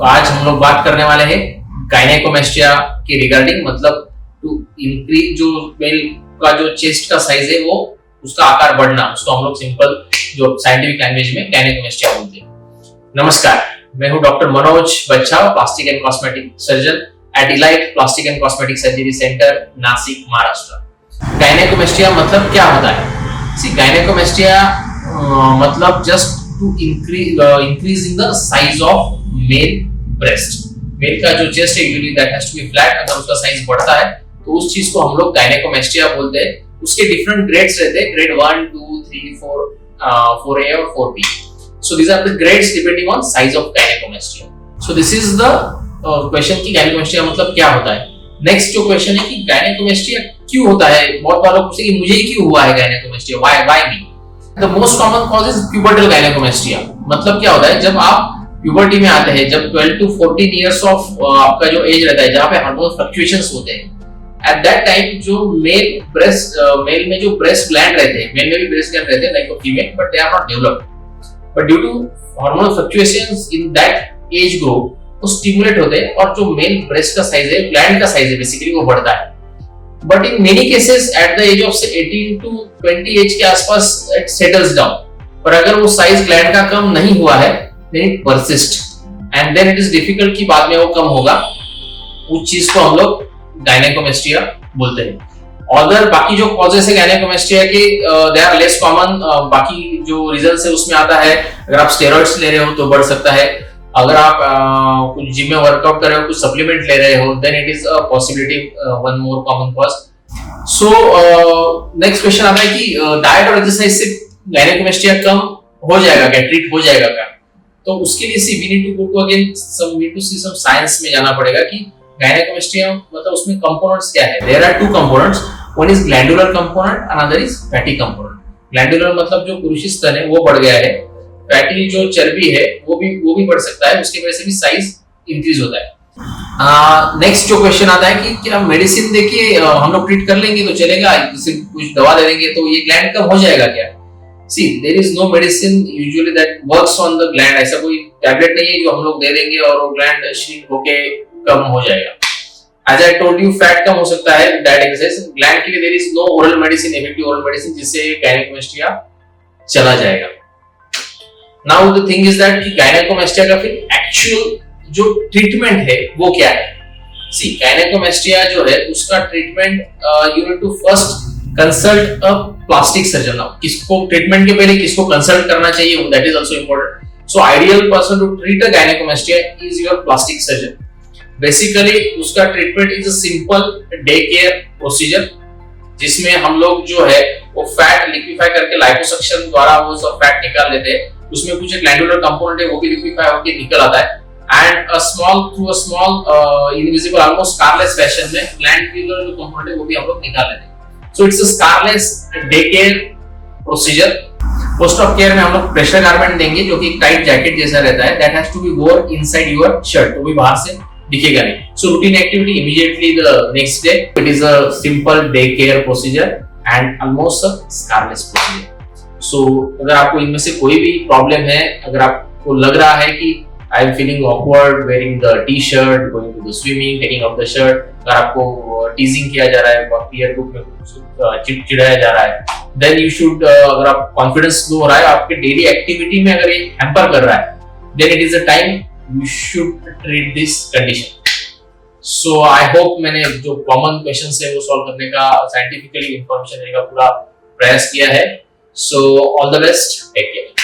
आज हम लोग बात करने वाले हैं गायनेकोमेस्टिया के रिगार्डिंग, मतलब टू इंक्रीज जो मेल का जो चेस्ट का साइज है वो उसका आकार बढ़ना, उसको हम लोग सिंपल जो साइंटिफिक लैंग्वेज में गायनेकोमेस्टिया बोलते हैं। नमस्कार, मैं हूं doctor Manoj Bachhav, plastic and cosmetic surgeon at elite plastic and cosmetic surgery centre, Nashik, Maharashtra. Gynaecomastia मतलब क्या होता है? गायनेकोमेस्टिया मतलब just to increase in the size of male breast. Male का जो चेस्ट है usually that has to be flat, अगर उसका साइज बढ़ता है तो उस चीज को हम लोग गायनेकोमेस्टिया बोलते हैं। उसके डिफरेंट ग्रेड्स रहते हैं, ग्रेड 1, 2, 3, 4, 4A और 4B। So these are the grades depending on size of gynecomastia. So this is the question कि gynecomastia मतलब क्या होता है। नेक्स्ट जो क्वेश्चन है कि gynecomastia क्यों होता है? बहुत बार लोग पूछते हैं कि मुझे ही क्यों हुआ है gynecomastia, why me? The most common cause is pubertal gynecomastia। मतलब क्या होता है, जब आप प्यूबर्टी में आते हैं, जब 12 to 14 इयर्स ऑफ आपका जो एज रहता है, जहाँ पे हार्मोन फ्लक्चुएशंस होते हैं, एट दैट टाइम जो मेल में जो ब्रेस्ट ग्लैंड रहते हैं, मेल में भी ब्रेस्ट ग्लैंड रहते हैं like female, but they are not developed, but due to hormonal fluctuations in that age group वो स्टिमुलेट होते हैं और जो मेल ब्रेस्ट का साइज है, ग्लैंड का साइज है बेसिकली, वो बढ़ता है। But in many cases at the age of 18 to 20 age के आसपास इट सेटल्स डाउन। पर अगर वो साइज ग्लैंड का कम नहीं हुआ है, then it persist and then it is difficult कि बाद में वो कम होगा। उस चीज को हम लोग गायनेकोमेस्टिया बोलते हैं। अदर बाकी जो कॉजेस है गायनेकोमेस्टिया के, दे आर लेस कॉमन। बाकी जो रीजंस है उसमें आता है, अगर आप स्टेरॉइड्स ले रहे हो तो बढ़ सकता है, अगर आप कुछ जिम में वर्कआउट कर रहे हो, कुछ सप्लीमेंट ले रहे हो, then it is a possibility, one more common cause. So next question आता है कि डाइट और एक्सरसाइज से गायनेकोमेस्टिया कम हो जाएगा क्या, ट्रीट हो जाएगा क्या? तो उसके लिए we need to go to again some need to see some science में जाना पड़ेगा कि गायनेकोमेस्टिया मतलब उसमें कंपोनेंट्स क्या है। There are two components, one is glandular component, another is fatty component. Glandular मतलब जो पुरुष स्तन है वो बढ़ गया है, फैटी जो चर्बी है वो भी बढ़ सकता है, उसकी वजह से भी साइज इंक्रीज होता है। नेक्स्ट जो क्वेश्चन आता है कि क्या मेडिसिन देके हम लोग ट्रीट कर लेंगे तो चलेगा, कुछ दवा दे देंगे तो ये ग्लैंड कम हो जाएगा क्या? See, there is no medicine usually that works on the gland। ऐसा कोई टैबलेट नहीं है जो हम लोग दे देंगे और वो ग्लैंड श्रिंक होके कम हो जाएगा। As I told you, fat कम हो सकता है डाइट एक्सरसाइज। ग्लैंड के लिए there is no oral medicine, effective oral medicine जिससे गायनेकोमेस्टिया चला जाएगा। Now the thing is that कि गायनेकोमेस्टिया का फिर एक्चुअल जो ट्रीटमेंट है वो क्या है? See, गायनेकोमेस्टिया जो है उसका treatment you need to first consult a plastic surgeon. किसको ट्रीटमेंट के पहले किसको कंसल्ट करना चाहिए, that is also important. So ideal person to treat a gynaecomastia is your plastic surgeon. Basically उसका treatment is a simple day care procedure, जिसमें हम लोग जो है वो फैट लिक्विफाई करके लाइपोसक्शन द्वारा वो सब फैट निकाल लेते हैं। उसमें कुछ ग्लैंडुलर कंपोनेंट है वो भी लिक्विफाई होकर निकल आता है, and a small invisible almost scarless fashion में ग्लैंडुलर जो कंपोनेंट है वो भी हम लोग निकाल लेते हैं। So it's a scarless day care procedure। Post of care में हम लोग प्रेशर गारमेंट देंगे जो कि टाइट जैकेट जैसा रहता है, that has to be worn inside your shirt, तो भी बाहर से दिखेगा नहीं। So routine activity immediately the next day, it is a simple day care procedure and almost a scarless procedure। So अगर आपको इनमें से कोई भी प्रॉब्लम है, अगर आपको लग रहा है कि I am feeling awkward wearing the t-shirt, going to the swimming, taking off the shirt, अगर आपको टीजिंग किया जा रहा है, पीयर ग्रुप में चिड़चिड़ाया जा रहा है, then you should अगर आप कॉन्फिडेंस लो हो रहा है, आपके डेली एक्टिविटी में अगर ये हैम्पर कर रहा है, then it is a time you should treat this condition। So I hope मैंने जो कॉमन क्वेश्चंस है वो सॉल्व करने का, साइंटिफिकली इंफॉर्मेशन देने का पूरा प्रयास किया है। So all the best, take care।